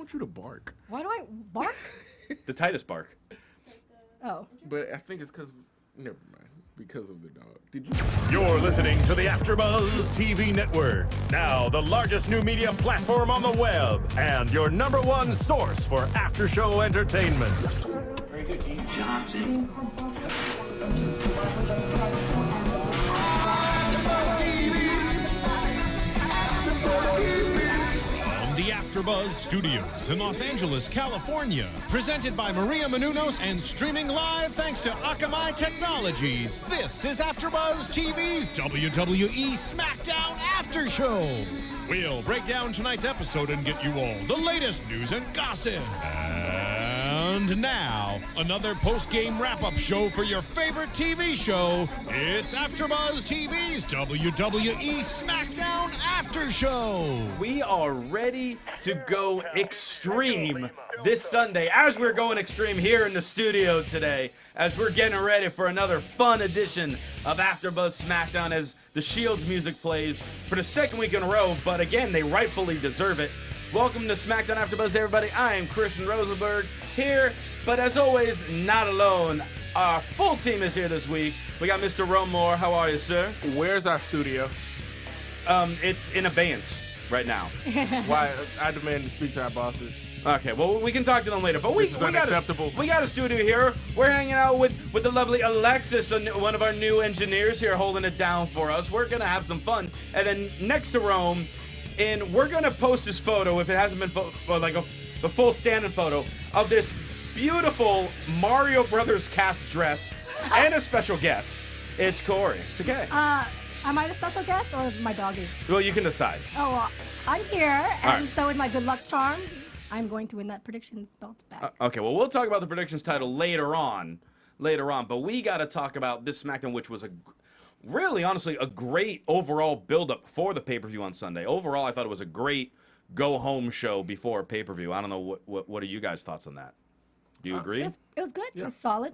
want you to bark? Why do I bark? The Titus bark. Oh. But I think it's because, never mind, because of the dog. Did you? You're listening to the AfterBuzz TV Network. Now, the largest new media platform on the web and your #1 source for after-show entertainment. Very good, Dean Johnson. The AfterBuzz Studios in Los Angeles, California. Presented by Maria Menounos and streaming live thanks to Akamai Technologies. This is AfterBuzz TV's WWE SmackDown After Show. We'll break down tonight's episode and get you all the latest news and gossip. And now, another post-game wrap-up show for your favorite TV show. It's AfterBuzz TV's WWE SmackDown After Show. We are ready to go extreme this Sunday, as we're going extreme here in the studio today, as we're getting ready for another fun edition of AfterBuzz SmackDown as the Shield's music plays for the second week in a row, but again, they rightfully deserve it. Welcome to SmackDown AfterBuzz, everybody. I am Christian Rosenberg here, but as always, not alone. Our full team is here this week. We got Mr. Romore. How are you, sir? Where's our studio? It's in abeyance right now. Why? I demand to speak to our bosses. Okay, well, we can talk to them later, but we This is got unacceptable. we got a studio here. We're hanging out with the lovely Alexis, one of our new engineers here, holding it down for us. We're gonna have some fun, and then next to Rome, and we're gonna post this photo if it hasn't been the full stand-in photo of this beautiful Mario Brothers cast dress and a special guest. It's Kaori. Takee. Am I the special guest or my doggy? Well, you can decide. Oh, I'm here, and right. so is my good luck charm. I'm going to win that predictions belt back. Okay, well, we'll talk about the predictions title later on, but we got to talk about this SmackDown, which was really, honestly, a great overall build-up for the pay-per-view on Sunday. Overall, I thought it was a great go-home show before pay-per-view. I don't know, what are you guys' thoughts on that? Do you agree? It was good. Yeah. It was solid.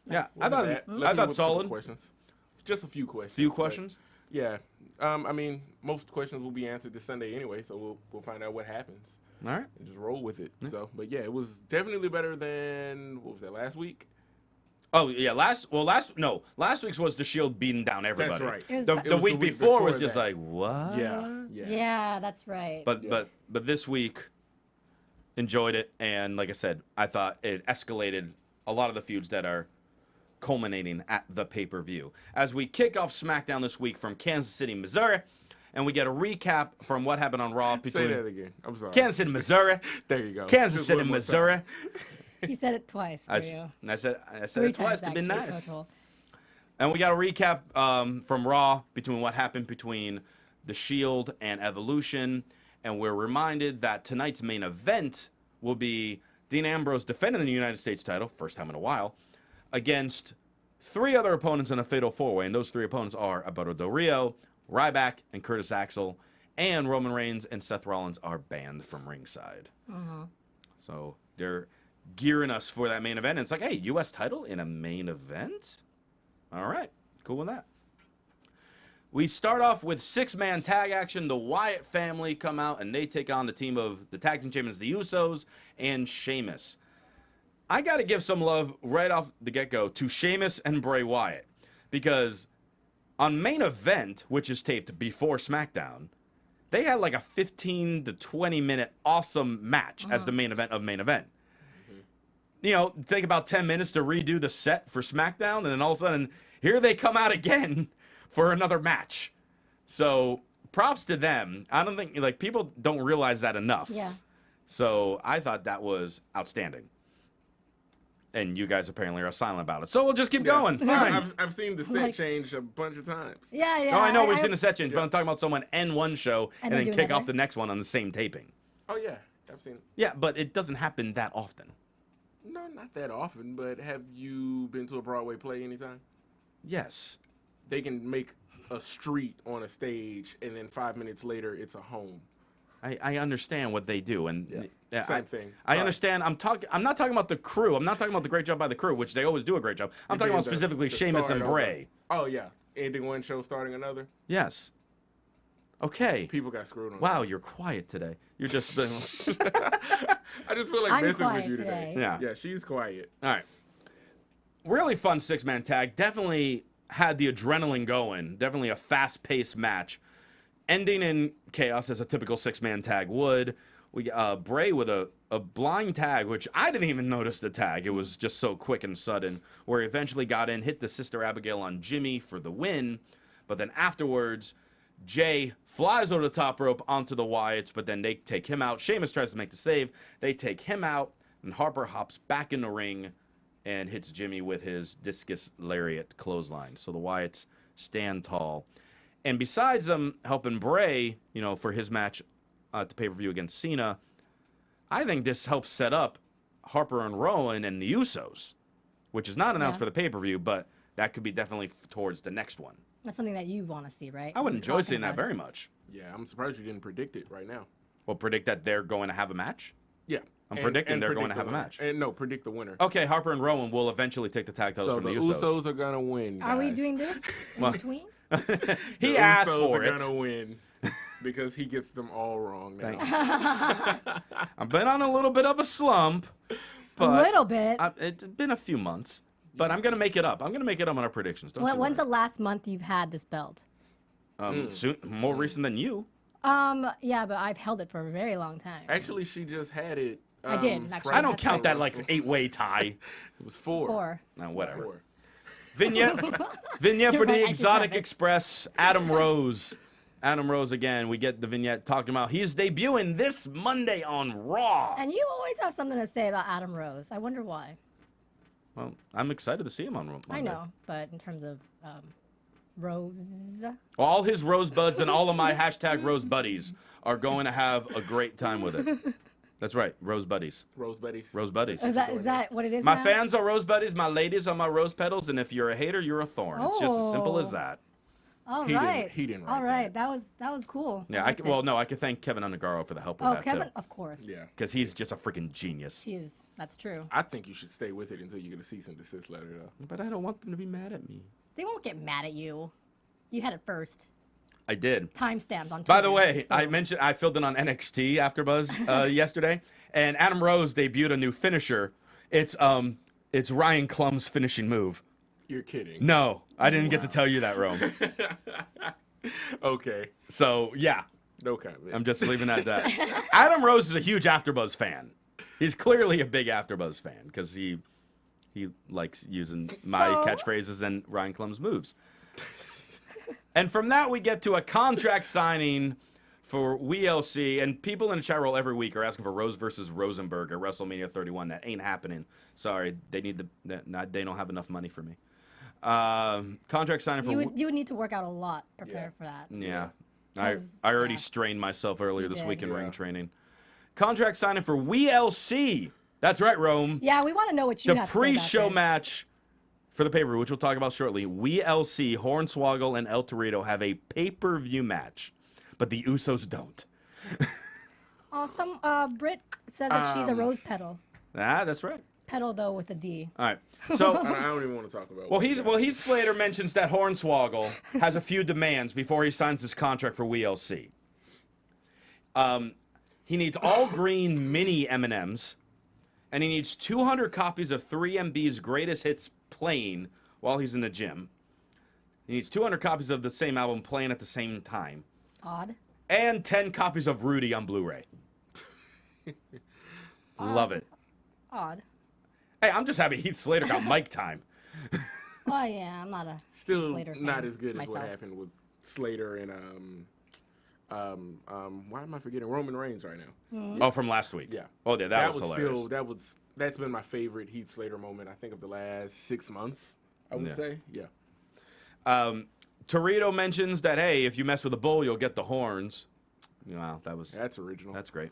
Yeah, What was that? Let me I thought with a couple solid. Questions. Just a few questions. Few but, questions? Yeah. I mean, most questions will be answered this Sunday anyway, so we'll find out what happens. All right. And just roll with it. So, but yeah, it was definitely better than, what was that, last week? Oh, yeah, last week's was the Shield beating down everybody. That's right. It was The, bad. the was week before was just that. like, what? Yeah. Yeah, that's right. But this week, enjoyed it, and like I said, I thought it escalated a lot of the feuds that are culminating at the pay-per-view. As we kick off SmackDown this week from Kansas City, Missouri, and we get a recap from what happened on Raw between Say that again. I'm sorry. Kansas City, Missouri. There you go. Kansas Just City, one more Missouri. time. He said it twice for you. I said Three it twice times, to be actually, nice. total. And we got a recap from Raw between what happened between The Shield and Evolution. And we're reminded that tonight's main event will be Dean Ambrose defending the United States title, first time in a while, against 3 other opponents in a fatal 4-way. And those 3 opponents are Alberto Del Rio, Ryback, and Curtis Axel. And Roman Reigns and Seth Rollins are banned from ringside. So they're gearing us for that main event. And it's like, hey, U.S. title in a main event? All right, cool with that. We start off with 6-man tag action. The Wyatt family come out, and they take on the team of the tag team champions, the Usos, and Sheamus. I got to give some love right off the get-go to Sheamus and Bray Wyatt, because on main event, which is taped before SmackDown, they had like a 15 to 20-minute awesome match as the main event of main event. You know, take about 10 minutes to redo the set for SmackDown, and then all of a sudden, here they come out again for another match. So, props to them. I don't think, like, people don't realize that enough. Yeah. So, I thought that was outstanding. And you guys apparently are silent about it. So, we'll just keep going. Fine. I've seen the set Like- change a bunch of times. Yeah, yeah. Oh, I know we've seen the set change, but I'm talking about someone end one show and then then do kick another. off the next one on the same taping. Oh, yeah. I've seen it. Yeah, but it doesn't happen that often. No, not that often, but have you been to a Broadway play anytime? Yes. They can make a street on a stage, and then 5 minutes later, it's a home. I understand what they do, and Same thing. I Sorry. understand. I'm not talking about the crew. I'm not talking about the great job by the crew, which they always do a great job. I'm talking being about specifically the Sheamus start and of Bray. Oh, yeah. Ending one show, starting another. Yes. Okay. People got screwed on Wow, you're quiet today. You're just just feel like I'm messing with quiet you today. today. Yeah. Yeah, she's quiet. All right. Really fun 6-man tag. Definitely had the adrenaline going. Definitely a fast-paced match. Ending in chaos as a typical 6-man tag would. We Bray with a blind tag, which I didn't even notice the tag. It was just so quick and sudden, where he eventually got in, hit the Sister Abigail on Jimmy for the win. But then afterwards, Jay flies over the top rope onto the Wyatts, but then they take him out. Sheamus tries to make the save. They take him out, and Harper hops back in the ring and hits Jimmy with his discus lariat clothesline. So the Wyatts stand tall. And besides them helping Bray, for his match at the pay-per-view against Cena, I think this helps set up Harper and Rowan and the Usos, which is not announced Yeah. for the pay-per-view, but that could be definitely towards the next one. That's something that you want to see, right? I would You're enjoy talking seeing that about it. very much. Yeah, I'm surprised you didn't predict it right now. Well, predict that they're going to have a match? Yeah. I'm predicting they're going to predict have the a winner. match. And no, predict the winner. Okay, Harper and Rowan will eventually take the tag titles So from the the Usos are gonna win. Are we guys. doing this in Well- between? He The asked Usos for are it. gonna win because he gets them all wrong now. I've been on a little bit of a slump. A But little bit. It's been a few months. But I'm going to make it up. I'm going to make it up on our predictions. Don't you When's the worry. last month you've had this belt? Soon, more recent than you. Yeah, but I've held it for a very long time. Actually, she just had it. I did, actually. I don't That's count that Russell. like 8-way tie. It was 4. 4. Nah, whatever. 4. Vignette for You're the right, I just Exotic have it. Express, Adam Rose. Adam Rose again. We get the vignette talking about he's debuting this Monday on Raw. And you always have something to say about Adam Rose. I wonder why. Well, I'm excited to see him on Monday. I know, but in terms of Rose, All his rosebuds and all of my hashtag rose buddies are going to have a great time with it. That's right, rose buddies. Rose buddies. Rose buddies. is that what it is? My now? fans are rose buddies, my ladies are my rose petals, and if you're a hater, you're a thorn. It's just as simple as Oh. that. All He didn't- right. he didn't All write right. That was cool. Yeah, liked it. I could thank Kevin Undergaro for the help with Oh, that Kevin, too. of course. Yeah. Because he's just a freaking genius. He is. That's true. I think you should stay with it until you get a cease and desist letter, though. But I don't want them to be mad at me. They won't get mad at you. You had it first. I did. Timestamped on Twitter. By the way, I Boom. mentioned I filled in on NXT AfterBuzz yesterday, and Adam Rose debuted a new finisher. It's Ryan Klum's finishing move. You're kidding. No, I didn't get to tell you that, Rome. Okay. So yeah, No comment. I'm just leaving that at that. Adam Rose is a huge AfterBuzz fan. He's clearly a big AfterBuzz fan because he likes using my So? catchphrases and Ryan Klum's moves. And from that, we get to a contract signing for WLC. And people in the chat roll every week are asking for Rose versus Rosenberg at WrestleMania 31. That ain't happening. Sorry, they don't have enough money for me. Contract signing for You would need to work out a lot prepare for that. yeah. 'Cause, I already yeah. strained myself earlier You this did. week in ring Yeah. training. Contract signing for WLC. That's right, Rome. Yeah, we want to know what you The have to say about pre-show this. match for the pay-per-view, which we'll talk about shortly. WLC, Hornswoggle, and El Torito have a pay-per-view match, but the Usos don't. Oh, some Brit says that she's a rose petal. That's right. Petal though with a D. All right. So, I don't even want to talk about. well, what Heath Slater mentions that Hornswoggle has a few demands before he signs his contract for WLC. He needs all green mini M&Ms, and he needs 200 copies of 3MB's greatest hits playing while he's in the gym. He needs 200 copies of the same album playing at the same time, Odd. and 10 copies of Rudy on Blu-ray. Love it. Odd. Hey, I'm just happy Heath Slater got mic time. Oh yeah, I'm not a Still Slater fan not as good as myself. what happened with Slater and why am I forgetting Roman Reigns right now? Oh, from last week. Yeah. Oh, yeah, that was hilarious. That's been my favorite Heath Slater moment. I think of the last 6 months. I would Yeah. say, yeah. Torito mentions that, hey, if you mess with a bull, you'll get the horns. Wow, That's original. that's great.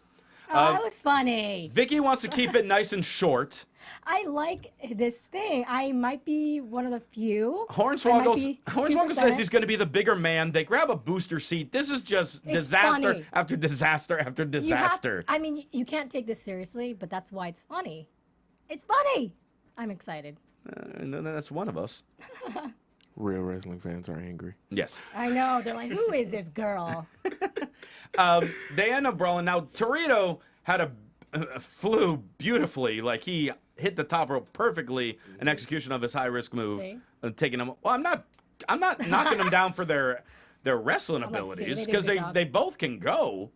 Oh, that was funny. Vicky wants to keep it nice and short. I like this thing. I might be one of the few. Hornswoggle says 2%. he's going to be the bigger man. They grab a booster seat. This is just It's disaster funny. after disaster after You have- disaster. I mean, you can't take this seriously, but that's why it's funny. It's funny. I'm excited. And then that's one of us. Real wrestling fans are angry. Yes. I know. They're like, who is this girl? They end up brawling. Now, Torito had flew beautifully. Like he hit the top rope perfectly. An execution of his high risk move, See? taking him. Well, I'm not knocking them down for their wrestling I'm like, see, abilities they did a because good job. they both can go.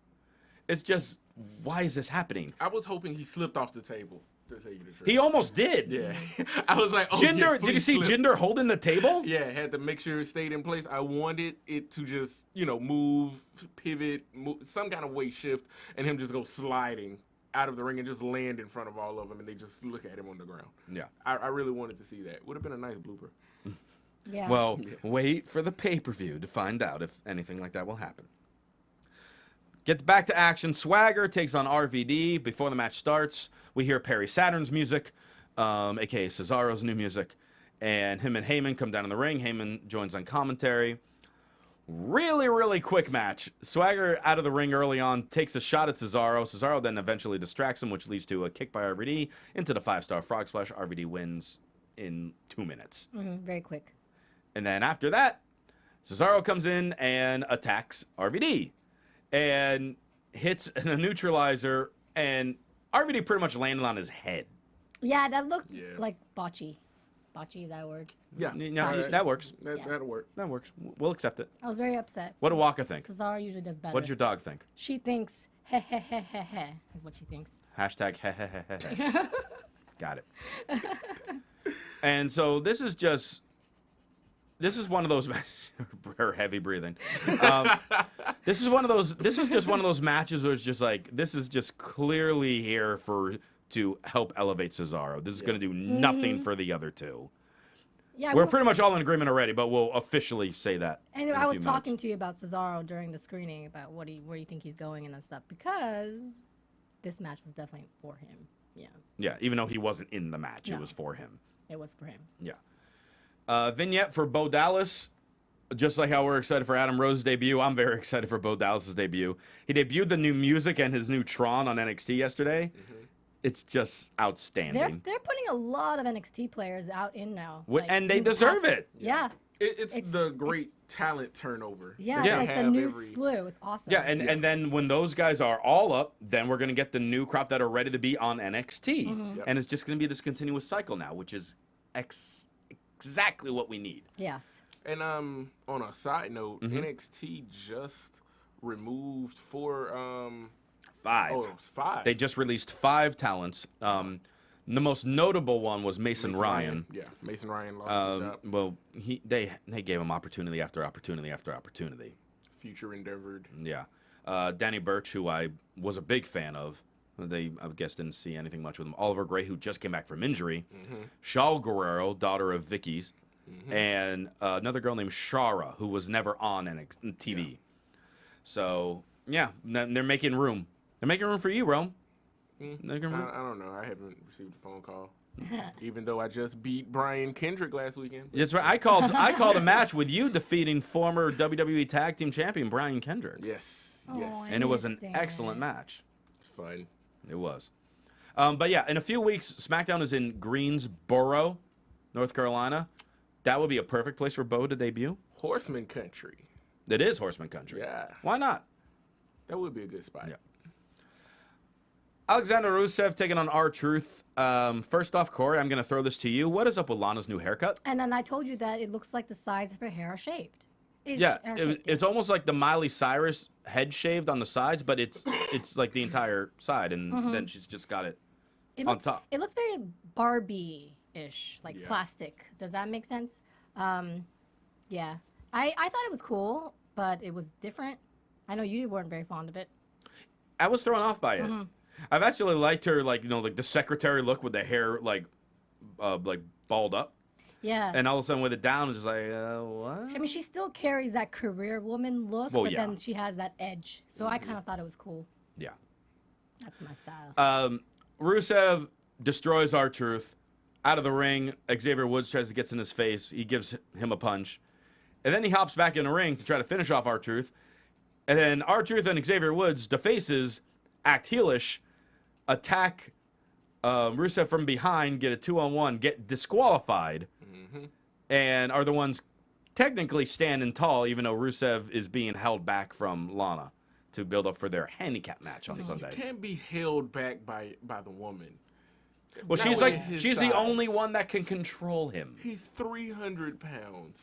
It's just, why is this happening? I was hoping he slipped off the table. To tell you the truth. He almost did. Yeah. I was like, oh, Jinder, yes, did you please see slip. Jinder holding the table? Yeah, had to make sure it stayed in place. I wanted it to just, move, pivot, some kind of weight shift, and him just go sliding out of the ring and just land in front of all of them, and they just look at him on the ground. Yeah. I really wanted to see that. Would have been a nice blooper. Yeah. Well, wait for the pay-per-view to find out if anything like that will happen. Get back to action. Swagger takes on RVD. Before the match starts, we hear Perry Saturn's music, a.k.a. Cesaro's new music, and him and Heyman come down in the ring. Heyman joins on commentary. Really, really quick match. Swagger out of the ring early on, takes a shot at Cesaro. Cesaro then eventually distracts him, which leads to a kick by RVD into the 5-star frog splash. RVD wins in 2 minutes. Very quick. And then after that, Cesaro comes in and attacks RVD and hits a neutralizer, and RVD pretty much landed on his head. Yeah, that looked Yeah. like botchy. Botchy is that a word? Yeah. No, that works. That'll work. That works. We'll accept it. I was very upset. What did Waka think? Cesaro usually does better. What did your dog think? She thinks he he he he he is what she thinks. Hashtag hehehehe. Got it. And so this is one of those her heavy breathing. This is just one of those matches where it's just like, this is just clearly here to help elevate Cesaro. This is going to do nothing for the other two. Yeah, We're pretty much all in agreement already, but we'll officially say that. And in a I was few talking minutes. to you about Cesaro during the screening about where do you think he's going and that stuff, because this match was definitely for him. Yeah, Yeah, even though he wasn't in the match, it No. was for him. it was for him. Yeah. Vignette for Bo Dallas. Just like how we're excited for Adam Rose's debut, I'm very excited for Bo Dallas's debut. He debuted the new music and his new Tron on NXT yesterday. It's just outstanding. They're putting a lot of NXT players out in now, And they in the deserve past- it. Yeah, It's the great talent turnover. yeah, that it's they like the have new every- slew. It's awesome. Yeah, and then when those guys are all up, then we're going to get the new crop that are ready to be on NXT. Mm-hmm. Yep. And it's just going to be this continuous cycle now, which is exactly what we need. Yes. And on a side note, Mm-hmm. NXT just removed 4 5. Oh, it was 5. They just released 5 talents. The most notable one was Mason Ryan. Yeah, Mason Ryan lost his job. Well, they gave him opportunity after opportunity after opportunity. Future endeavored. Yeah. Danny Burch, who I was a big fan of. They, I guess, didn't see anything much with him. Oliver Gray, who just came back from injury. Shaul Guerrero, daughter of Vicky's. And another girl named Shara, who was never on TV. Yeah. So, yeah, they're making room. They're making room for you, Rome. I don't know. I haven't received a phone call. Even though I just beat Bryan Kendrick last weekend. That's right. I called a match with you defeating former WWE Tag Team Champion Bryan Kendrick. Yes. Oh, Yes. I And it was an missed it. excellent match. It's fun. It was. But yeah, in a few weeks, SmackDown is in Greensboro, North Carolina. That would be a perfect place for Bo to debut. Horseman country. It is Horseman Country. Yeah. Why not? That would be a good spot. Yeah. Alexander Rusev taking on R-Truth. First off, Corey, I'm going to throw this to you. What is up with Lana's new haircut? And then I told you that it looks like the sides of her hair are shaved. It's almost like the Miley Cyrus head shaved on the sides, but it's like the entire side, and then she's just got it on top. It looks very Barbie-ish, like Yeah. plastic. Does that make sense? Yeah. I thought it was cool, but it was different. I know you weren't very fond of it. I was thrown off by it. I've actually liked her, like the secretary look with the hair like balled up, Yeah. and all of a sudden with it down, it's just like what? I mean, she still carries that career woman look, Well, but yeah. then she has that edge. So I kind of thought it was cool. Yeah. That's my style. Rusev destroys R-Truth. Out of the ring, Xavier Woods tries to get in his face. He gives him a punch. And then he hops back in the ring to try to finish off R-Truth. And then R-Truth and Xavier Woods, the faces, act heelish, attack Rusev from behind, get a 2-on-1, get disqualified, and are the ones technically standing tall, even though Rusev is being held back from Lana. to build up for their handicap match on You Sunday. can't be held back by the woman. Well, Not she's with his she's the size. only one that can control him. He's 300 pounds.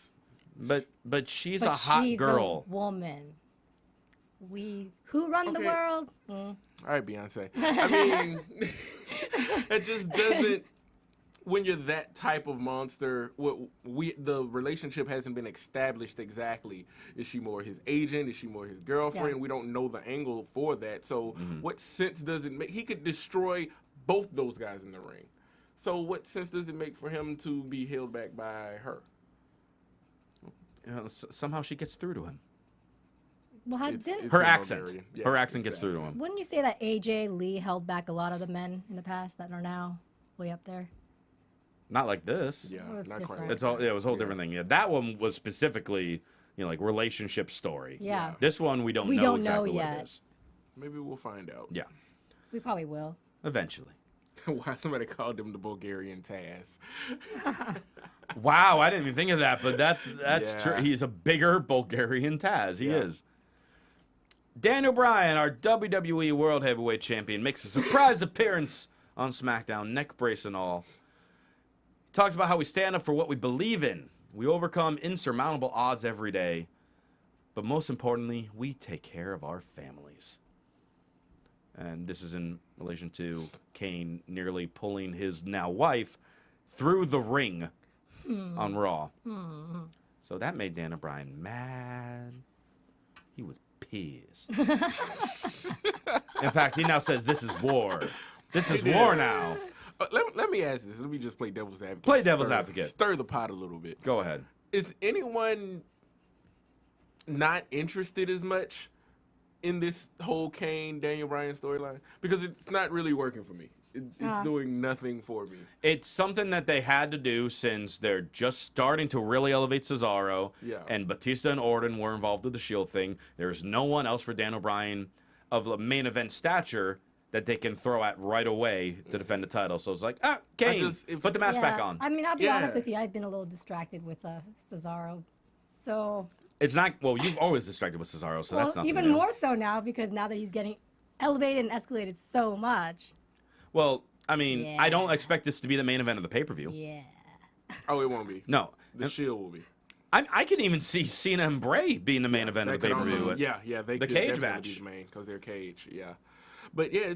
But she's But a hot she's girl. a woman. Who run the Okay. world? All right, Beyonce. I mean, it just doesn't. When you're that type of monster, the relationship hasn't been established exactly. Is she more his agent? Is she more his girlfriend? Yeah. We don't know the angle for that. So what sense does it make? He could destroy both those guys in the ring. So what sense does it make for him to be held back by her? Somehow she gets through to him. Well, It's Her a accent. Bulgarian. Yeah, Her accent it's gets through to him. Wouldn't you say that AJ Lee held back a lot of the men in the past that are now way up there? Not like this. Yeah, Well, it's not quite. different. It's all. It was a whole different thing. Yeah, that one was specifically, like relationship story. Yeah. This one we don't We know don't exactly know what yet. it is. Maybe we'll find out. Yeah, We probably will. eventually. Why somebody called him the Bulgarian Taz? Wow, I didn't even think of that, but that's Yeah. true. He's a bigger Bulgarian Taz. He Yeah. is. Daniel Bryan, our WWE World Heavyweight Champion, makes a surprise appearance on SmackDown, neck brace and all. Talks about how we stand up for what we believe in. We overcome insurmountable odds every day. But most importantly, we take care of our families. And this is in relation to Kane nearly pulling his now wife through the ring on Raw. So that made Daniel Bryan mad. He was pissed. In fact, he now says this is war. This is war now. Let me ask this. Let me just play devil's advocate. Play devil's advocate. Stir the pot a little bit. Go ahead. Is anyone not interested as much in this whole Kane Daniel Bryan storyline? Because it's not really working for me. It's doing nothing for me. It's something that they had to do since they're just starting to really elevate Cesaro. Yeah. And Batista and Orton were involved with the Shield thing. There's no one else for Daniel Bryan of the main event stature that they can throw at right away to defend the title. So it's like, Kane, put the mask back on. I mean, I'll be Yeah. honest with you. I've been a little distracted with Cesaro. So, It's not, well, you've always distracted with Cesaro, so that's nothing even new. more so now because now that he's getting elevated and escalated so much. Well, I mean, I don't Yeah. expect this to be the main event of the pay-per-view. Yeah. Oh, it won't be. No. The Shield will be. I can even see Cena and Bray being the main event of the That could pay-per-view. also- Yeah, they The could cage definitely match. be the main because they're cage. Yeah, but yeah,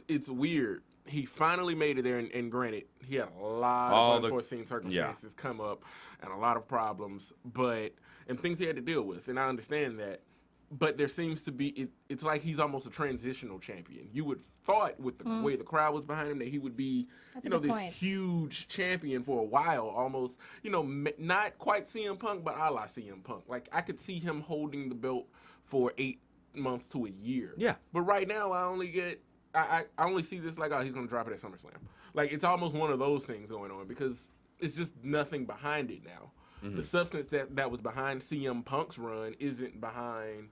it's weird. He finally made it there, and granted, he had a lot of unforeseen circumstances come up and a lot of problems, and things he had to deal with, and I understand that. But there seems to be it's like he's almost a transitional champion. You would thought with the way the crowd was behind him that he would be, That's a good this point. huge champion for a while, almost, not quite CM Punk, but a la CM Punk. Like I could see him holding the belt for 8 months to a year. Yeah. But right now, I only see this like, oh, he's gonna drop it at SummerSlam. Like it's almost one of those things going on because it's just nothing behind it now. The substance that was behind CM Punk's run isn't behind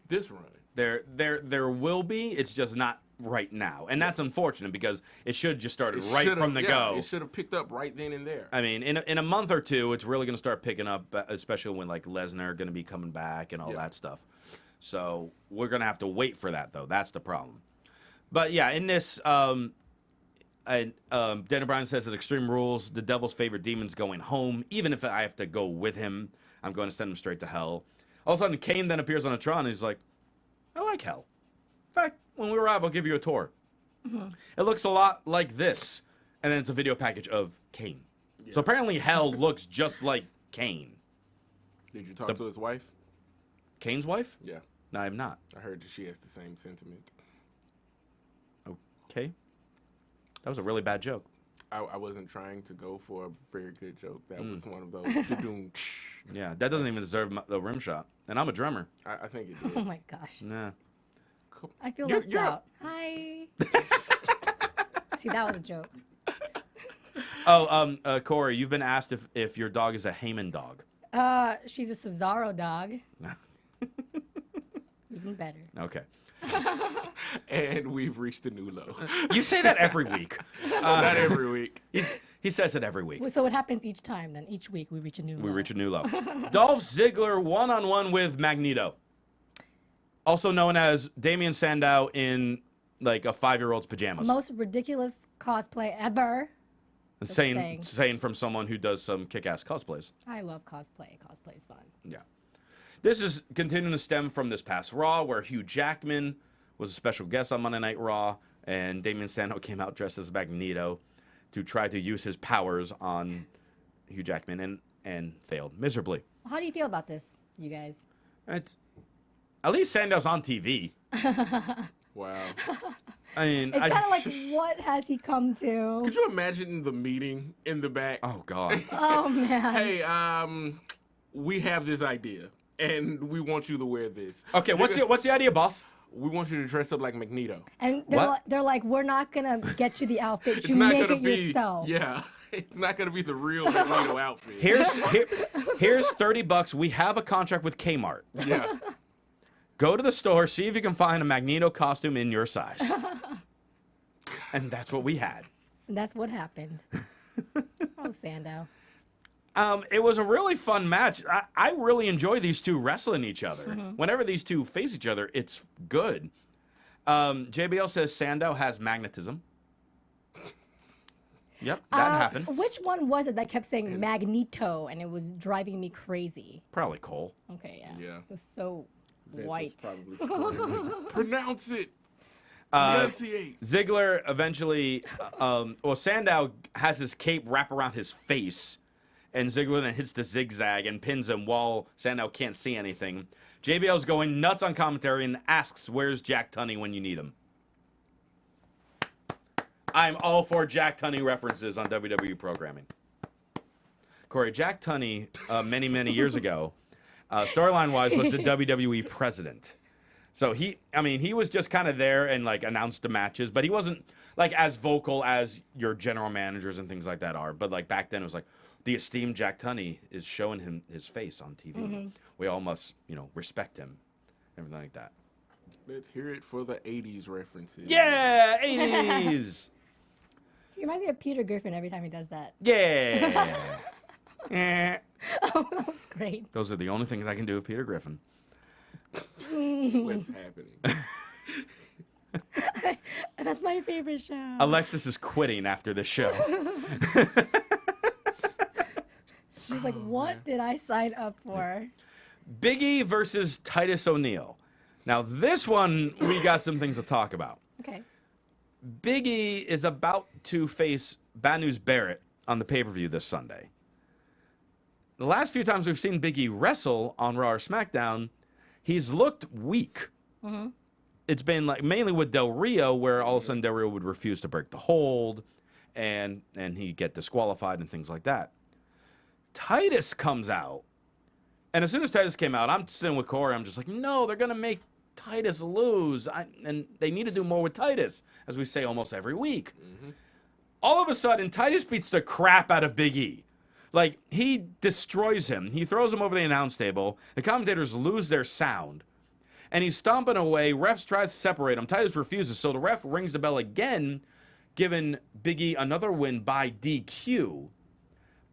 this run. There will be. It's just not right now, and that's unfortunate because it should just started right from the go. It should have picked up right then and there. I mean, in a month or two, it's really going to start picking up, especially when like Lesnar going to be coming back and all that stuff. So we're going to have to wait for that, though. That's the problem. But yeah, in this, Daniel Bryan says at Extreme Rules, the devil's favorite demon's going home. Even if I have to go with him, I'm going to send him straight to hell. All of a sudden, Kane then appears on a Tron, and he's like, I like hell. In fact, when we arrive, I'll give you a tour. It looks a lot like this. And then it's a video package of Kane. Yeah. So apparently hell looks just like Kane. Did you talk to his wife? Kane's wife? Yeah, No, I have not. I heard that she has the same sentiment. Okay. That was a really bad joke. I wasn't trying to go for a very good joke. That was one of those. da-doom, Yeah, that doesn't even deserve the rim shot. And I'm a drummer. I think it Oh did. my gosh. Nah. I feel You're- left you're- out. Hi. See, that was a joke. Oh, Corey, you've been asked if your dog is a Heyman dog. She's a Cesaro dog. Even better. Okay. And we've reached a new low. You say that every week. Not every week. He says it every week. So what happens each time then? Each week we reach a new We low. reach a new low. Dolph Ziggler one-on-one with Magneto. also known as Damian Sandow in like a 5-year-old's pajamas. Most ridiculous cosplay ever. Saying from someone who does some kick-ass cosplays. I love cosplay. Cosplay is fun. Yeah. This is continuing to stem from this past Raw, where Hugh Jackman was a special guest on Monday Night Raw, and Damian Sandow came out dressed as Magneto to try to use his powers on Hugh Jackman and failed miserably. How do you feel about this, you guys? At least Sandow's on TV. Wow. I mean, It's kind of like, what has he come to? Could you imagine the meeting in the back? oh God. Oh, man. Hey, we have this idea, and we want you to wear this. Okay, what's the idea, boss? We want you to dress up like Magneto. And What? they're like, we're not going to get you the outfit. It's You not make gonna it be, yourself. yeah. It's not gonna be the real Magneto outfit. Here's $30. We have a contract with Kmart. Yeah. Go to the store, see if you can find a Magneto costume in your size. And that's what we had. And that's what happened. Oh, Sandow. It was a really fun match. I really enjoy these two wrestling each other. Whenever these two face each other, it's good. JBL says Sandow has magnetism. Yep, that happened. Which one was it that kept saying Magneto and it was driving me crazy? Probably Cole. Okay, yeah. Yeah. It was so Vince was white. probably screaming, pronounce it. Enunciate. Ziggler eventually, Sandow has his cape wrap around his face, and Ziggler then hits the zigzag and pins him while Sandow can't see anything. JBL's going nuts on commentary and asks, where's Jack Tunney when you need him? I'm all for Jack Tunney references on WWE programming. Corey, Jack Tunney, many years ago, storyline-wise, was the WWE president. So he was just kind of there and like announced the matches, but he wasn't like as vocal as your general managers and things like that are. But like back then, it was like the esteemed Jack Tunney is showing him his face on TV. We all must, respect him, everything like that. Let's hear it for the 80s references. Yeah, 80s. He reminds me of Peter Griffin every time he does that. Yeah. Oh, that was great. Those are the only things I can do with Peter Griffin. What's happening? That's my favorite show. Alexis is quitting after this show. She's like, what did I sign up for? Big E versus Titus O'Neal. Now, this one, we got some things to talk about. Okay. Big E is about to face Bad News Barrett on the pay-per-view this Sunday. The last few times we've seen Big E wrestle on Raw or SmackDown, he's looked weak. It's been like mainly with Del Rio, where all of a sudden Del Rio would refuse to break the hold, and he'd get disqualified and things like that. Titus comes out, and as soon as Titus came out, I'm sitting with Corey. I'm just like, no, they're gonna make Titus lose, and they need to do more with Titus, as we say almost every week. All of a sudden, Titus beats the crap out of Big E. Like, he destroys him. He throws him over the announce table. The commentators lose their sound. And he's stomping away. Refs tries to separate him. Titus refuses, so the ref rings the bell again, giving Big E another win by DQ.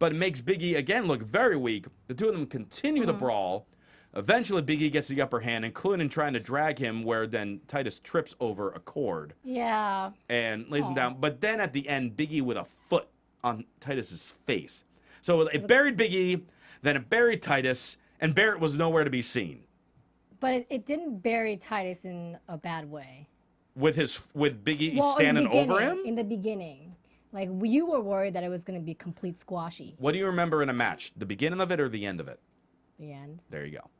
But it makes Big E again look very weak. The two of them continue the brawl. Eventually, Big E gets the upper hand, including trying to drag him, where then Titus trips over a cord. Yeah. And lays him down. But then at the end, Big E with a foot on Titus's face. So it buried Big E, then it buried Titus, and Barrett was nowhere to be seen. But it didn't bury Titus in a bad way. With Big E Well, standing in the beginning, over him? In the beginning. Like, you were worried that it was going to be complete squashy. What do you remember in a match? The beginning of it or the end of it? The end. There you go.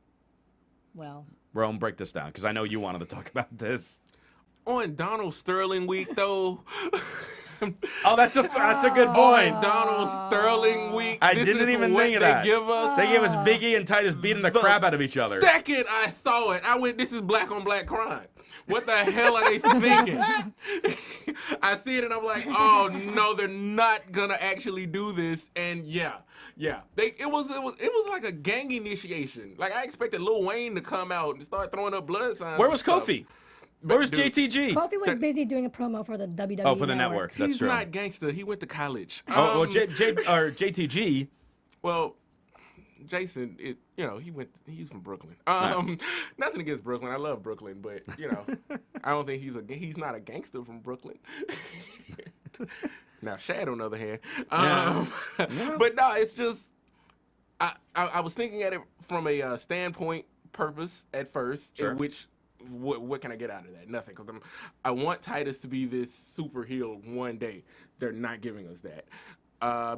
Well. Rome, break this down, because I know you wanted to talk about this. On Donald Sterling week, though. Oh, that's a good point. Donald Sterling week. I this didn't is even what think of they that. Give us. They gave us Big E and Titus beating the crap out of each other. Second I saw it, I went, this is black on black crime. What the hell are they thinking? I see it and I'm like, oh no, they're not gonna actually do this. And yeah. It was like a gang initiation. Like I expected Lil Wayne to come out and start throwing up blood signs. Where was Kofi? Where was JTG? Kofi was busy doing a promo for the WWE Oh, for the network. That's He's true. not gangster. He went to college. JTG. Well, Jason, he's from Brooklyn. Nothing against Brooklyn. I love Brooklyn, but I don't think he's not a gangster from Brooklyn. Now Shad, on the other hand, but no, it's just I was thinking at it from a standpoint purpose at first, Sure. in which what can I get out of that? Nothing, because I want Titus to be this super heel one day. They're not giving us that.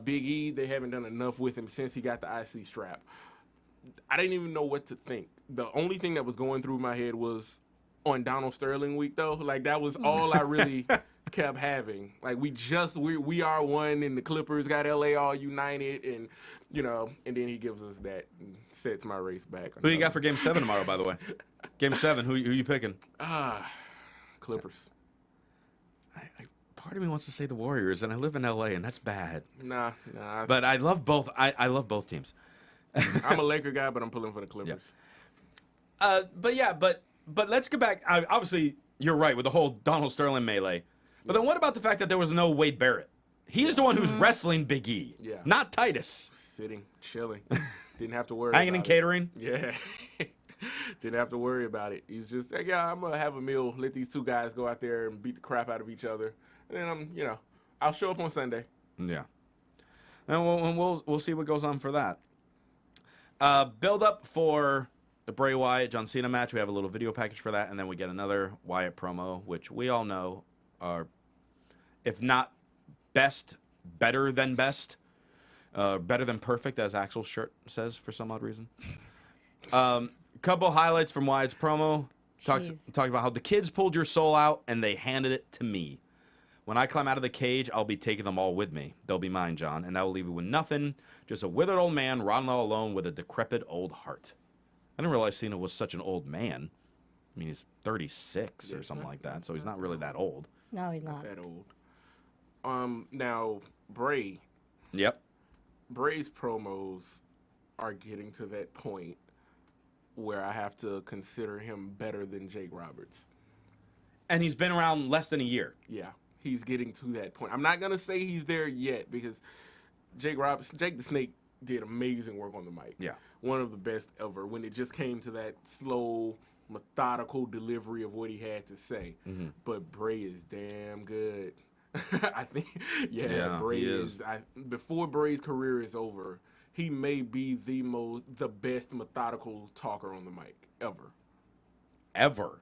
Big E, they haven't done enough with him since he got the IC strap. I didn't even know what to think. The only thing that was going through my head was on Donald Sterling week, though. Like, that was all I really kept having. Like, we are one, and the Clippers got LA all united, and and then he gives us that and sets my race back. Who you got for Game 7 tomorrow, by the way? Game 7, who you picking? Clippers. Part of me wants to say the Warriors, and I live in LA, and that's bad. Nah. But I love both. I love both teams. I'm a Laker guy, but I'm pulling for the Clippers. But let's get back. Obviously, you're right with the whole Donald Sterling melee. But then what about the fact that there was no Wade Barrett? He's the one who's wrestling Big E, not Titus. Sitting, chilling. Didn't have to worry Hanging about and catering? Yeah. Didn't have to worry about it. He's just, hey, yeah, I'm going to have a meal, let these two guys go out there and beat the crap out of each other. And then I'll show up on Sunday. Yeah. And we'll see what goes on for that. Build up for the Bray Wyatt John Cena match. We have a little video package for that, and then we get another Wyatt promo, which we all know are, if not best, better than best, better than perfect, as Axel's shirt says for some odd reason. Couple highlights from Wyatt's promo. Talked about how the kids pulled your soul out and they handed it to me. When I climb out of the cage, I'll be taking them all with me. They'll be mine, John, and that will leave you with nothing. Just a withered old man rotting all alone with a decrepit old heart. I didn't realize Cena was such an old man. I mean, he's 36 or something like that, so he's not really that old. No, he's not. That old. Now, Bray. Yep. Bray's promos are getting to that point where I have to consider him better than Jake Roberts. And he's been around less than a year. Yeah, he's getting to that point. I'm not going to say he's there yet because Jake the Snake did amazing work on the mic. Yeah. One of the best ever when it just came to that slow, methodical delivery of what he had to say. Mm-hmm. But Bray is damn good. I think, Bray is. Before Bray's career is over, he may be the best methodical talker on the mic ever. Ever.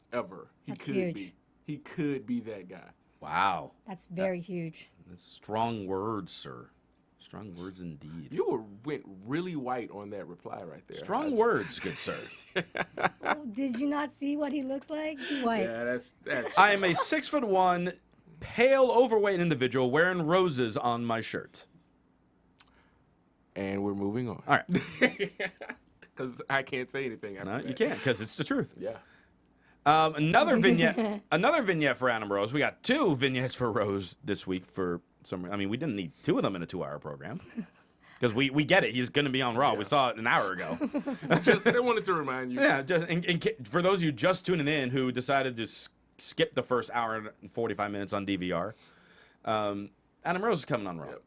That's huge. He could be that guy. Wow. That's very huge. That's strong words, sir. Strong words indeed. You went really white on that reply right there. Strong words, good sir. Oh, did you not see what he looks like? White. Yeah, that's. I am a 6'1", pale, overweight individual wearing roses on my shirt. And we're moving on. All right. Because I can't say anything after that. You can't, because it's the truth. Yeah. Another vignette for Ambrose. We got 2 vignettes for Rose this week for some. I mean, we didn't need 2 of them in a 2-hour program. Because we get it. He's going to be on Raw. Yeah. We saw it an hour ago. I wanted to remind you. Yeah, for those of you just tuning in who decided to skip the first hour and 45 minutes on DVR, Adam Rose is coming on Raw. Yep.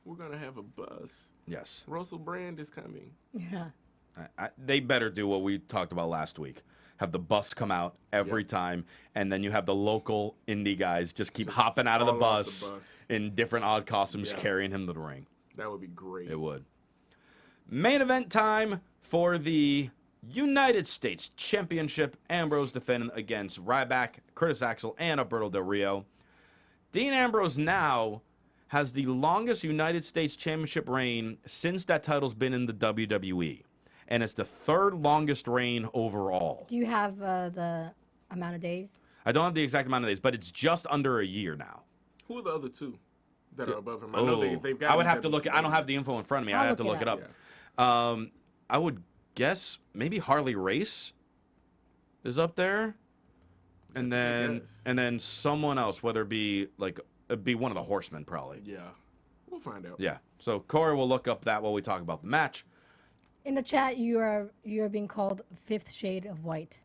We're going to have a buzz. Yes. Russell Brand is coming. Yeah. They better do what we talked about last week. Have the bus come out every time, and then you have the local indie guys just hopping out of the bus in different odd costumes carrying him to the ring. That would be great. It would. Main event time for the United States Championship. Ambrose defending against Ryback, Curtis Axel, and Alberto Del Rio. Dean Ambrose now has the longest United States Championship reign since that title's been in the WWE. And it's the 3rd longest reign overall. Do you have the amount of days? I don't have the exact amount of days, but it's just under a year now. Who are the other 2 that are above him? I know they've got. I would have to look. I don't have the info in front of me. I have to look it up. Yeah. I would guess maybe Harley Race is up there, and then someone else, whether it be it'd be one of the Horsemen probably. Yeah, we'll find out. Yeah. So Corey will look up that while we talk about the match. In the chat, you are being called 5th shade of white.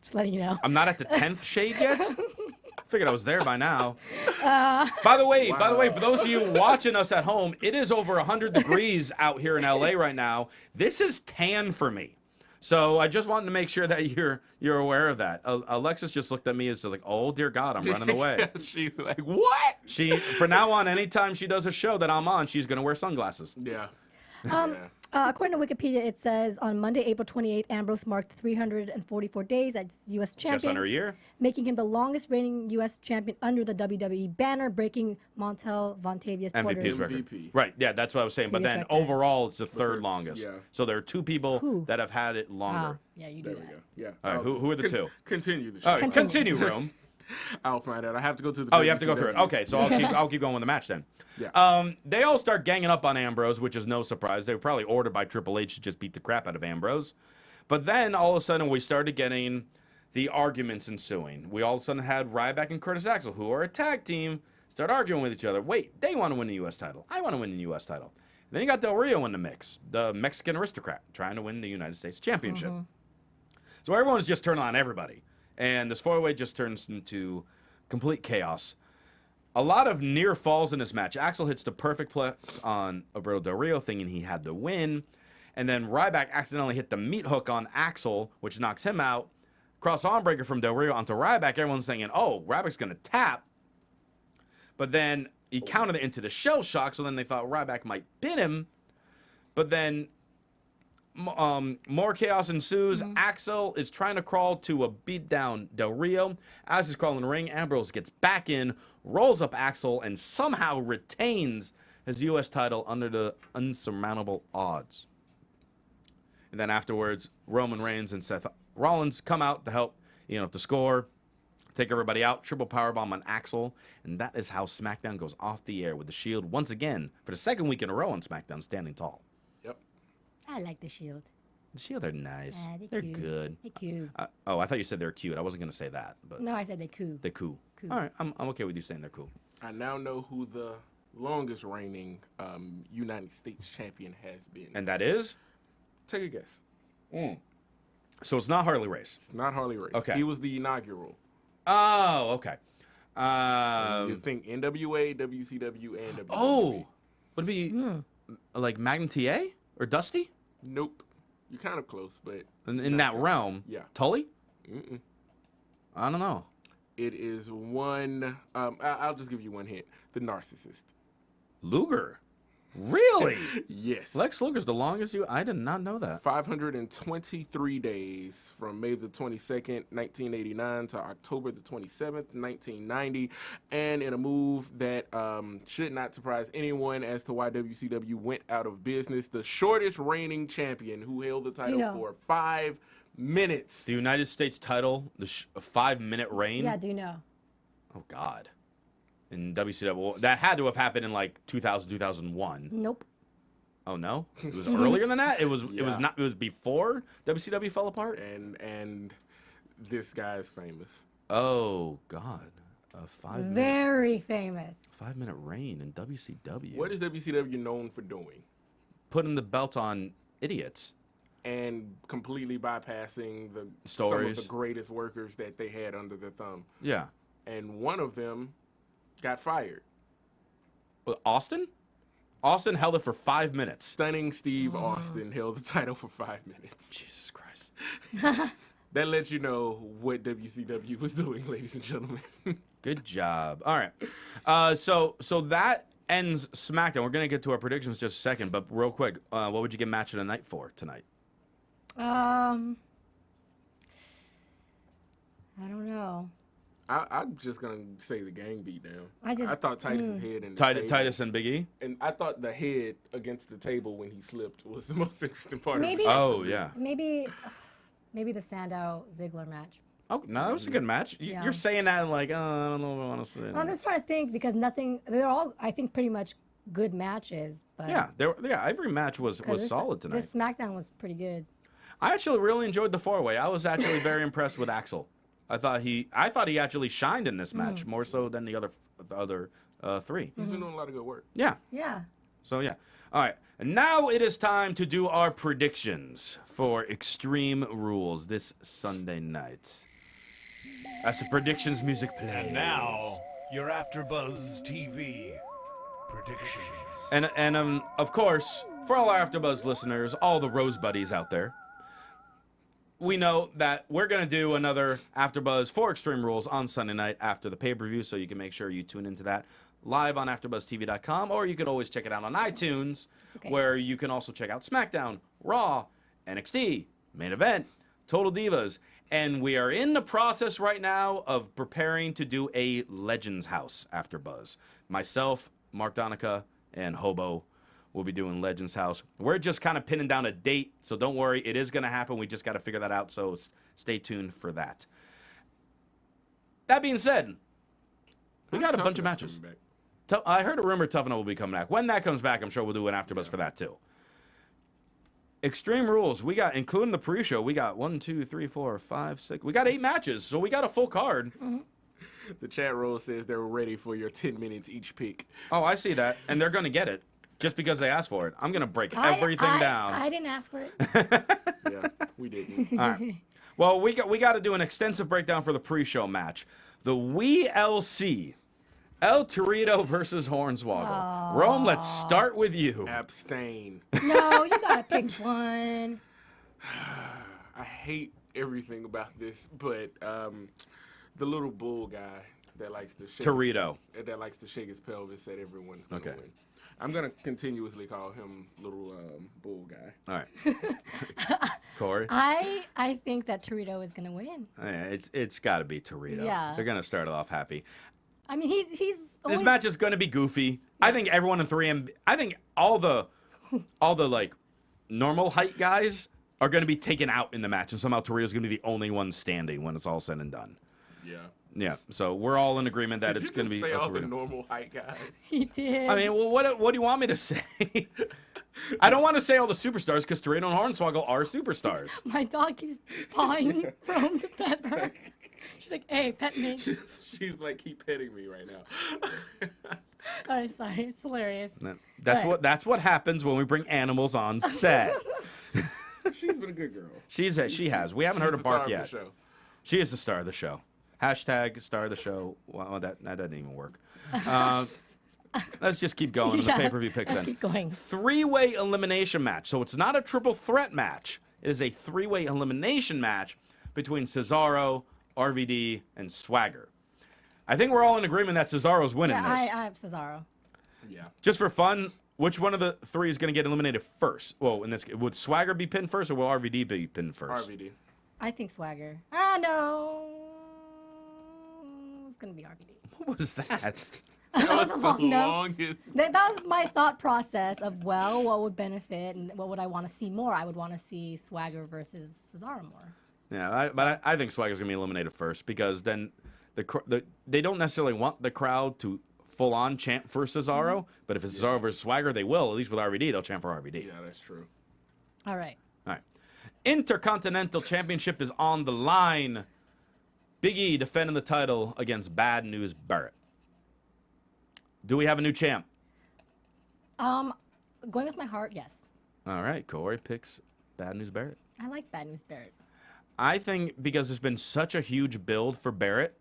Just letting you know. I'm not at the 10th shade yet. Figured I was there by now. By the way, for those of you watching us at home, it is over 100 degrees out here in LA right now. This is tan for me. So I just wanted to make sure that you're aware of that. Alexis just looked at me as just like, oh dear God, I'm running away. She's like, what? From now on, anytime she does a show that I'm on, she's gonna wear sunglasses. Yeah. According to Wikipedia, it says on Monday, April 28th, Ambrose marked 344 days as U.S. champion. Just under a year. Making him the longest reigning U.S. champion under the WWE banner, breaking Montel Vontavious MVP's Porter's record. MVP. Right, yeah, that's what I was saying. But then Previous record. overall, it's the third longest. yeah. So there are two people Who? that have had it longer. Wow. Yeah, you do There we that. go. Yeah. All right, who are the two? Continue the show. All right, continue, Room. I'll find out. I have to go to the. Oh, you have to go through it. WCW. Okay, so I'll keep going with the match then. Yeah. They all start ganging up on Ambrose, which is no surprise. They were probably ordered by Triple H to just beat the crap out of Ambrose. But then all of a sudden we started getting the arguments ensuing. We all of a sudden had Ryback and Curtis Axel, who are a tag team, start arguing with each other. Wait, they want to win the U.S. title. I want to win the U.S. title. And then you got Del Rio in the mix, the Mexican aristocrat, trying to win the United States Championship. So everyone's just turning on everybody. And this four-way just turns into complete chaos. A lot of near falls in this match. Axel hits the perfect plex on Alberto Del Rio, thinking he had to win. And then Ryback accidentally hit the meat hook on Axel, which knocks him out. Cross arm breaker from Del Rio onto Ryback. Everyone's thinking, oh, Ryback's going to tap. But then he countered it into the shell shock, so then they thought Ryback might pin him. But then more chaos ensues. Axel is trying to crawl to a beatdown Del Rio. As he's crawling in the ring, Ambrose gets back in, rolls up Axel, and somehow retains his U.S. title under the unsurmountable odds. And then afterwards, Roman Reigns and Seth Rollins come out to help, to score, take everybody out, triple powerbomb on Axel, and that is how SmackDown goes off the air with the Shield once again for the second week in a row on SmackDown, standing tall. Yep. I like the Shield. The Shield are nice. Yeah, they're cute. good. They're cute. I thought you said they're cute. I wasn't going to say that, but No, I said they're cool. they're cool. Cool. All right, I'm okay with you saying they're cool. I now know who the longest reigning United States champion has been. And that is? Take a guess. So it's not Harley Race. It's not Harley Race. Okay. He was the inaugural. Oh, okay. You think NWA, WCW, and WWE. Oh, would it be like Magnum TA or Dusty? Nope. You're kind of close, but In that realm? Yeah. Tully? Mm-mm. I don't know. It is one. I'll just give you one hint. The Narcissist. Luger? Really? Yes. Lex Luger's the longest I did not know that. 523 days from May the 22nd, 1989 to October the 27th, 1990. And in a move that should not surprise anyone as to why WCW went out of business, the shortest reigning champion who held the title for 5 minutes. The United States title, a 5-minute reign? Yeah, do you know? Oh, God. In WCW, that had to have happened in like 2000, 2001. Nope. Oh no, it was earlier than that. It was not. It was before WCW fell apart. And this guy's famous. Oh God, a 5-minute, Very famous. 5-minute reign in WCW. What is WCW known for doing? Putting the belt on idiots And completely bypassing some Stories. of the greatest workers that they had under their thumb. Yeah. And one of them got fired. Austin? Austin held it for 5 minutes. Stunning Steve Austin held the title for 5 minutes. Jesus Christ. That lets you know what WCW was doing, ladies and gentlemen. Good job. All right. So that ends SmackDown. We're gonna get to our predictions in just a second, but real quick, what would you give Match of the Night for tonight? I don't know. I'm just gonna say the gang beat down. I thought Titus's head in the table, Titus and Big E? and I thought the head against the table when he slipped was the most interesting part. Maybe- of it. Oh yeah. Maybe the Sandow Ziggler match. Oh no, that was a good match. Yeah. You're saying that like, I don't know if I want to say I'm that. just trying to think because they're all, I think, pretty much good matches. But Yeah, every match was 'cause solid tonight. This SmackDown was pretty good. I actually really enjoyed the 4-way. I was actually very impressed with Axel. I thought he actually shined in this match more so than the other three. He's been doing a lot of good work. Yeah. Yeah. So yeah. All right. And now it is time to do our predictions for Extreme Rules this Sunday night. As the predictions music plays. And now, your AfterBuzz TV predictions. And of course, for all our AfterBuzz listeners, all the Rose Buddies out there, we know that we're going to do another AfterBuzz for Extreme Rules on Sunday night after the pay-per-view, so you can make sure you tune into that live on AfterBuzzTV.com, or you can always check it out on iTunes, where you can also check out SmackDown, Raw, NXT, Main Event, Total Divas. And we are in the process right now of preparing to do a Legends House AfterBuzz. Myself, Mark Donica, and Hobo will be doing Legends House. We're just kind of pinning down a date, so don't worry. It is going to happen. We just got to figure that out, so stay tuned for that. That being said, we got a bunch of matches. I heard a rumor Tough Enough will be coming back. When that comes back, I'm sure we'll do an AfterBuzz for that, too. Extreme Rules, we got, including the pre-show, we got 1, 2, 3, 4, 5, 6. We got 8 matches, so we got a full card. The chat roll says they're ready for your 10 minutes each pick. Oh, I see that. And they're going to get it just because they asked for it. I'm going to break everything down. I didn't ask for it. Yeah, we didn't. All right. Well, we got to do an extensive breakdown for the pre-show match. The WeLC, El Torito versus Hornswoggle. Rome, let's start with you. Abstain. No, you gotta pick one. I hate everything about this, but the little bull guy that likes to shake that likes to shake his pelvis said everyone's gonna win. I'm gonna continuously call him little bull guy. All right. Corey? I think that Torito is gonna win. Yeah, it's got to be Torito. Yeah. They're gonna start it off happy. I mean, he's always... This match is going to be goofy. I think everyone in 3M, I think all the like normal height guys are going to be taken out in the match, and somehow Torito's going to be the only one standing when it's all said and done. Yeah. Yeah. So we're all in agreement that it's going to be say El all the Torito. normal height guys. He did. I mean, well, what do you want me to say? I don't want to say all the superstars because Torito and Hornswoggle are superstars. My dog keeps pawing from the pet her. She's like, hey, pet me. She's like, keep petting me right now. Oh, sorry. It's hilarious. That's what happens when we bring animals on set. She's been a good girl. She has. We haven't heard her bark yet. Show. She is the star of the show. Hashtag star of the show. Well, that doesn't even work. Let's just keep going. Yeah, The pay-per-view picks in. keep going. 3-way elimination match. So it's not a triple threat match. It is a 3-way elimination match between Cesaro, RVD, and Swagger. I think we're all in agreement that Cesaro's winning this. I have Cesaro. Yeah. Just for fun, which one of the three is going to get eliminated first? Well, in this, would Swagger be pinned first, or will RVD be pinned first? RVD. I think Swagger. No. It's going to be RVD. What was that? That was the a long no. longest. That was my thought process of, well, what would benefit and what would I want to see more? I would want to see Swagger versus Cesaro more. Yeah, but I think Swagger's going to be eliminated first because then they don't necessarily want the crowd to full-on chant for Cesaro, but if it's Cesaro versus Swagger, they will. At least with RVD, they'll chant for RVD. Yeah, that's true. All right. All right. Intercontinental Championship is on the line. Big E defending the title against Bad News Barrett. Do we have a new champ? Going with my heart, yes. All right, Corey picks Bad News Barrett. I like Bad News Barrett. I think because there's been such a huge build for Barrett,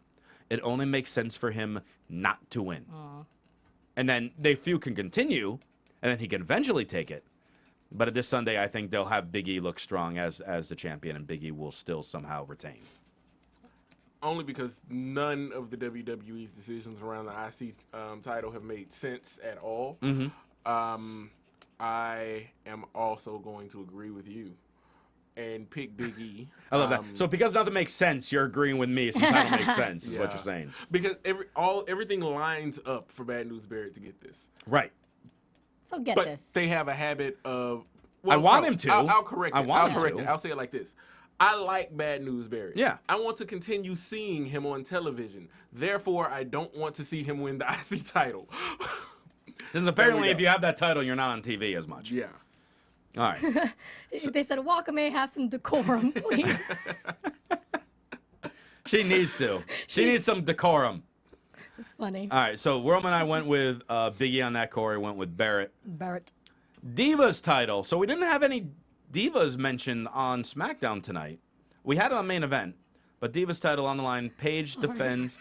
it only makes sense for him not to win. And then the feud can continue, and then he can eventually take it. But at this Sunday, I think they'll have Big E look strong as the champion, and Big E will still somehow retain. Only because none of the WWE's decisions around the IC title have made sense at all. I am also going to agree with you and pick Big E. I love that. So because nothing makes sense, you're agreeing with me since title makes sense, is what you're saying. Because everything lines up for Bad News Barrett to get this. Right. So get But this. they have a habit of... I want him to. I'll correct it. I'll correct it. I'll say it like this. I like Bad News Barrett. Yeah. I want to continue seeing him on television. Therefore, I don't want to see him win the IC title. Because apparently if you have that title, you're not on TV as much. Yeah. All right. They said, Wakame, have some decorum, please. She needs to. She needs some decorum. It's funny. All right, so Roman and I went with Big E on that. Corey went with Barrett. Barrett. Divas title. So we didn't have any Divas mentioned on SmackDown tonight. We had it on Main Event. But Divas title on the line. Paige defends.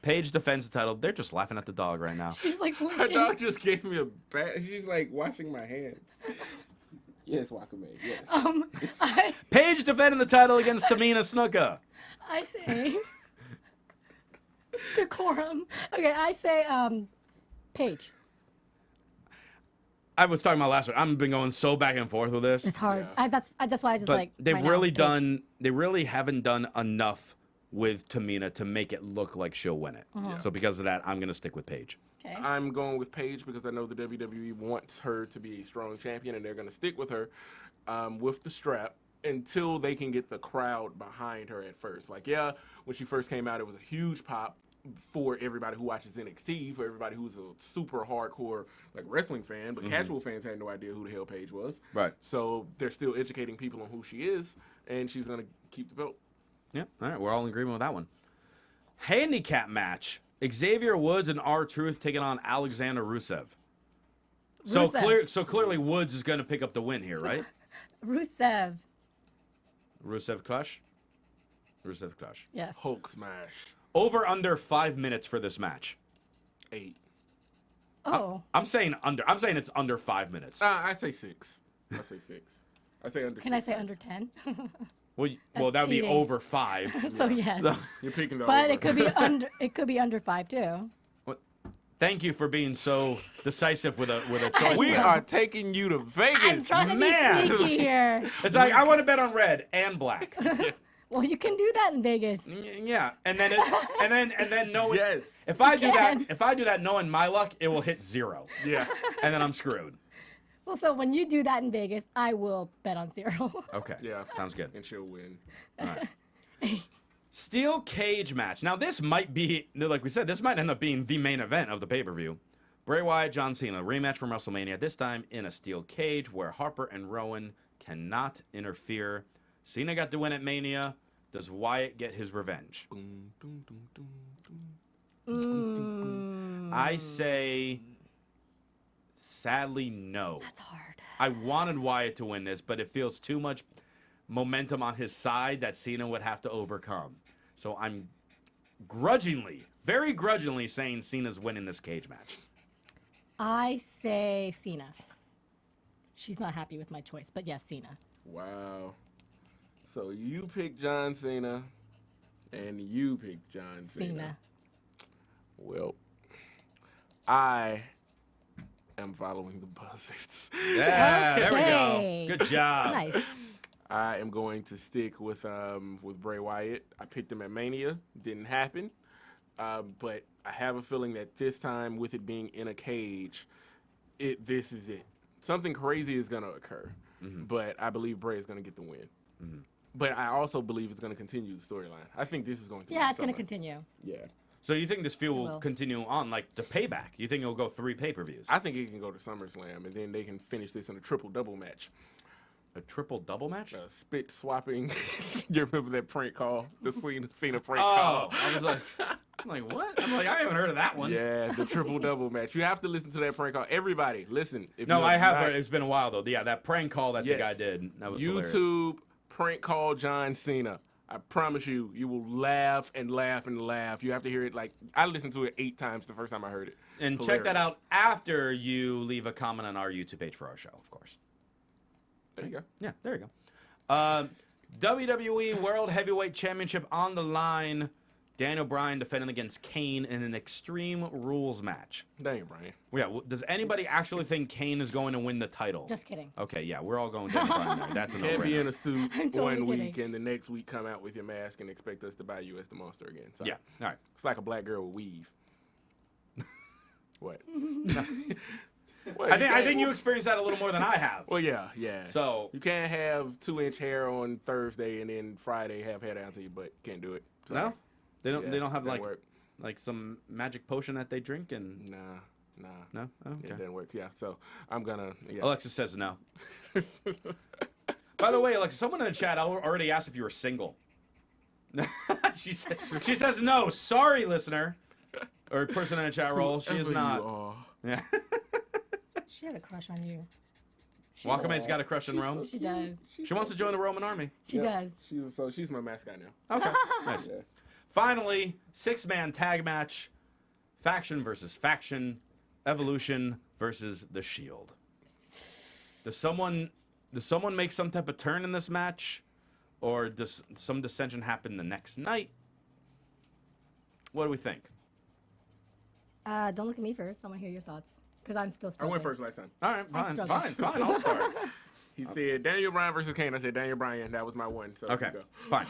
Paige defends the title. They're just laughing at the dog right now. She's like Her looking. dog just gave me a bad. She's like washing my hands. Yes, Wakame. Yes. Paige defending the title against Tamina Snuka. I say decorum. Okay, I say Paige. I was talking about last week. I've been going so back and forth with this. It's hard. Yeah. That's why I just But like. they've right now, really Paige. done. They really haven't done enough with Tamina to make it look like she'll win it. So because of that, I'm gonna stick with Paige. Okay. I'm going with Paige because I know the WWE wants her to be a strong champion, and they're going to stick with her with the strap until they can get the crowd behind her at first. Like, yeah, when she first came out, it was a huge pop for everybody who watches NXT, for everybody who's a super hardcore like wrestling fan, but casual fans had no idea who the hell Paige was. Right. So they're still educating people on who she is, and she's going to keep the belt. Yep. All right. We're all in agreement with that one. Handicap match. Xavier Woods and R-Truth taking on Alexander Rusev. Rusev. So clearly Woods is going to pick up the win here, right? Rusev. Rusev Crush? Rusev Crush. Yes. Hulk smash. Over under 5 minutes for this match. 8. Oh. I'm saying it's under 5 minutes. I say 6. I say 6. I say under 6. Can I say under 10? Well, That's that would be cheating. over 5. So yes. You're picking the But over. it could be under. It could be under 5 too. Thank you for being so decisive with a choice. We there. are taking you to Vegas. I'm trying to man. be sneaky here. It's like I want to bet on red and black. Well, you can do that in Vegas. Yeah, and then knowing Yes. if I do can. that knowing my luck, it will hit 0, Yeah. and then I'm screwed. Well, so when you do that in Vegas, I will bet on 0. Okay. Yeah. Sounds good. And she'll win. All right. Steel cage match. Now this might be, like we said, this might end up being the main event of the pay-per-view. Bray Wyatt, John Cena, rematch from WrestleMania. This time in a steel cage where Harper and Rowan cannot interfere. Cena got the win at Mania. Does Wyatt get his revenge? Boom, doom, doom, doom, doom. I say, sadly, no. That's hard. I wanted Wyatt to win this, but it feels too much momentum on his side that Cena would have to overcome. So I'm very grudgingly saying Cena's winning this cage match. I say Cena. She's not happy with my choice, but yes, Cena. Wow. So you pick John Cena, and you pick John Cena. Cena. Well, I am following the buzzards. Yeah, there we Okay. go. Good job. Nice. I am going to stick with Bray Wyatt. I picked him at Mania. Didn't happen. But I have a feeling that this time, with it being in a cage, this is it. Something crazy is going to occur. But I believe Bray is going to get the win. But I also believe it's going to continue the storyline. I think this is going to Yeah, it's going to continue. Yeah. So you think this feud will will. continue on, like the payback? You think it'll go 3 pay-per-views? I think it can go to SummerSlam, and then they can finish this in a triple-double match. A triple-double match? Spit swapping. You remember that prank call? The Cena prank Oh, call? I was like, what? I'm like, I haven't heard of that one. Yeah, the triple-double match. You have to listen to that prank call. Everybody, listen. If No, you I have not- heard. It's been a while, though. Yeah, that prank call that the Yes. guy did, that was hilarious. YouTube prank call John Cena. I promise you, you will laugh and laugh and laugh. You have to hear it like, I listened to it 8 times the first time I heard it. And check that Hilarious. out after you leave a comment on our YouTube page for our show, of course. There you go. Yeah, there you go. WWE World Heavyweight Championship on the line. Daniel Bryan defending against Kane in an Extreme Rules match. Dang it, Brian. Yeah, does anybody actually think Kane is going to win the title? Just kidding. Okay, yeah, we're all going Daniel Bryan there. That's a Can't be in no-brainer. a suit I'm totally one kidding. week and the next week come out with your mask and expect us to buy you as the monster again. So Yeah, all right. It's like a black girl with weave. What? What, I think you experienced that a little more than I have. Well, yeah. So You can't have 2-inch hair on Thursday and then Friday have hair down to your butt. Can't do it. Sorry. no, they don't. Yeah, they don't have doesn't like work. like some magic potion that they drink and Nah. no. Oh, It okay. doesn't work. Yeah. So I'm gonna. Yeah. Alexis says no. By the way, Alexis, someone in the chat already asked if you were single. she says no. Sorry, listener, or person in the chat roll. She is Whoever you not. are. Yeah. She has a crush on you. Wakame's got a crush on Rome. She does. She wants to join the Roman army. She does. She's my mascot now. Okay, nice. Yeah. Finally, 6-man tag match, faction versus faction, Evolution versus the Shield. Does someone make some type of turn in this match, or does some dissension happen the next night? What do we think? Don't look at me first. I want to hear your thoughts because I'm still I struggling. went first last time. All right, I fine, struggle. fine. I'll start. He said Daniel Bryan versus Kane. I said Daniel Bryan. That was my one. So Okay, there you fine.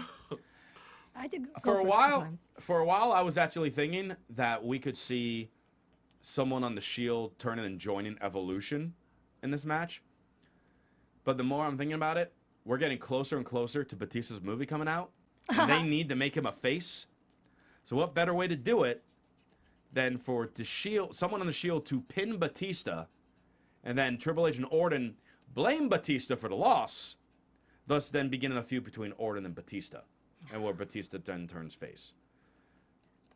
I did go For a first while, sometimes. I was actually thinking that we could see someone on the Shield turning and joining Evolution in this match. But the more I'm thinking about it, we're getting closer and closer to Batista's movie coming out, and they need to make him a face. So what better way to do it than for the Shield, someone on the Shield to pin Batista, and then Triple H and Orton blame Batista for the loss, thus then beginning a feud between Orton and Batista, and where Batista then turns face.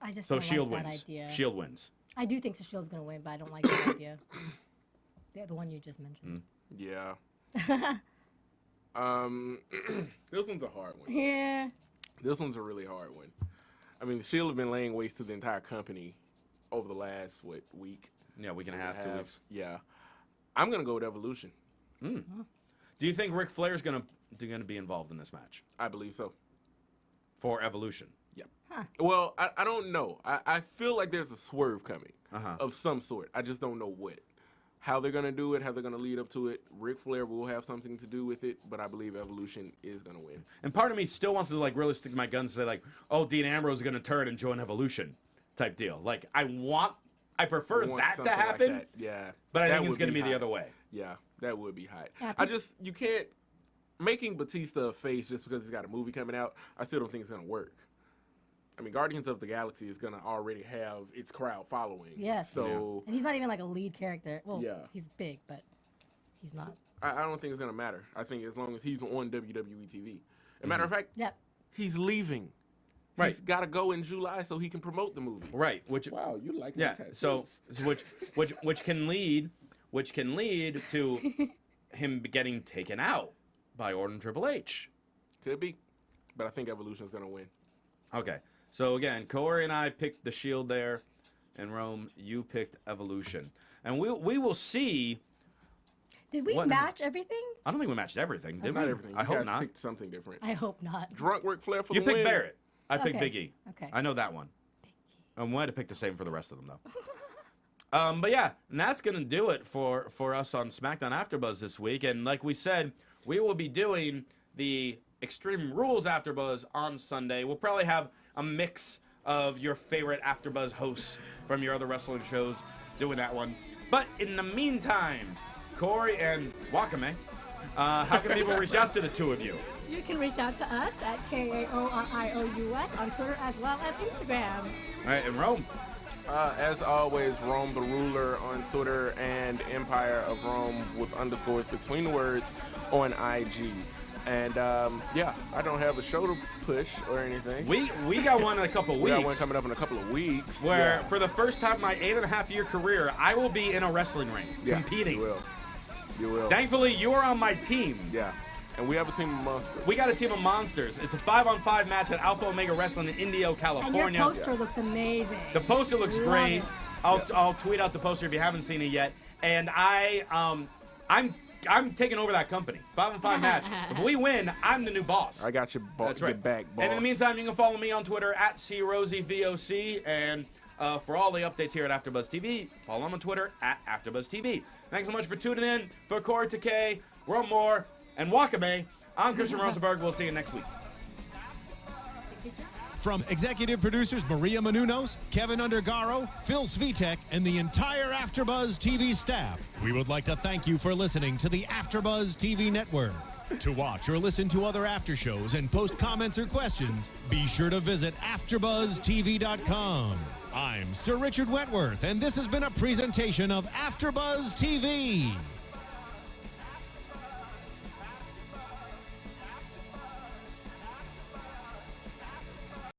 I just So don't Shield like that wins. idea. Shield wins. I do think the Shield's gonna win, but I don't like that idea. The one you just mentioned. Yeah. This one's a hard one. Yeah. This one's a really hard one. I mean, the Shield have been laying waste to the entire company over the last week. Yeah, week and a half, 2 weeks. Yeah. I'm gonna go with Evolution. Do you think Ric Flair's gonna be involved in this match I believe so. for Evolution? Yeah. Well, I don't know. I feel like there's a swerve coming Uh-huh. of some sort. I just don't know what. How they're going to do it, how they're going to lead up to it. Ric Flair will have something to do with it, but I believe Evolution is going to win. And part of me still wants to like really stick to my guns and say like, oh, Dean Ambrose is gonna turn and join Evolution, type deal. Like I prefer I want that to something like happen. that. Yeah. But I That think it's would gonna be the hot. other way. Yeah, that would be hot. Yeah, You can't, making Batista a face just because he's got a movie coming out, I still don't think it's going to work. I mean, Guardians of the Galaxy is going to already have its crowd following. Yes. So And he's not even like a lead character. Well, Yeah. he's big, but he's not. I don't think it's going to matter. I think as long as he's on WWE TV. As a matter of fact, Yep. he's leaving. Right. He's got to go in July so he can promote the movie. Right. Which Wow, you like yeah. that So which can lead to him getting taken out by Orton Triple H. Could be. But I think Evolution's going to win. Okay. So again, Kaori and I picked the Shield there, and Rome, you picked Evolution, and we will see. Did we What- match everything? I don't think we matched everything, did Not we? everything. I You hope guys not. picked something different. I hope not. Drunk Ric Flair for You the picked win. Barrett. I picked Okay. Big E. Okay. I know that one. I wanted to pick the same for the rest of them though. But yeah, and that's gonna do it for us on SmackDown AfterBuzz this week. And like we said, we will be doing the Extreme Rules AfterBuzz on Sunday. We'll probably have a mix of your favorite AfterBuzz hosts from your other wrestling shows doing that one. But in the meantime, Corey and Wakame, how can people reach out to the two of you? You can reach out to us at KAORIOUS on Twitter as well as Instagram. All right, and Rome. As always, Rome the Ruler on Twitter and Empire of Rome with underscores between the words on IG. And yeah, I don't have a show to push or anything. We got one in a couple We weeks. got one coming up in a couple of weeks. Where Yeah. for the first time in my 8.5-year career, I will be in a wrestling ring Yeah, competing. You will. You will. Thankfully, you are on my team. Yeah. And we have a team of monsters. We got a team of monsters. It's a 5-on-5 match at Alpha Omega Wrestling in Indio, And your California. poster looks amazing. The poster looks Love great. it. I'll tweet out the poster if you haven't seen it yet. And I'm taking over that company. 5-on-5 match. If we win, I'm the new boss. I got your, That's right. your back, boss. And in the meantime, you can follow me on Twitter at CRosieVOC. And for all the updates here at AfterBuzz TV, follow them on Twitter at AfterBuzz TV. Thanks so much for tuning in. For Corey Takee, Rome Moore, and Wakame, I'm Christian Rosenberg. We'll see you next week. From executive producers Maria Menounos, Kevin Undergaro, Phil Svitek, and the entire AfterBuzz TV staff, we would like to thank you for listening to the AfterBuzz TV network. To watch or listen to other after shows and post comments or questions, be sure to visit AfterBuzzTV.com. I'm Sir Richard Wentworth, and this has been a presentation of AfterBuzz TV.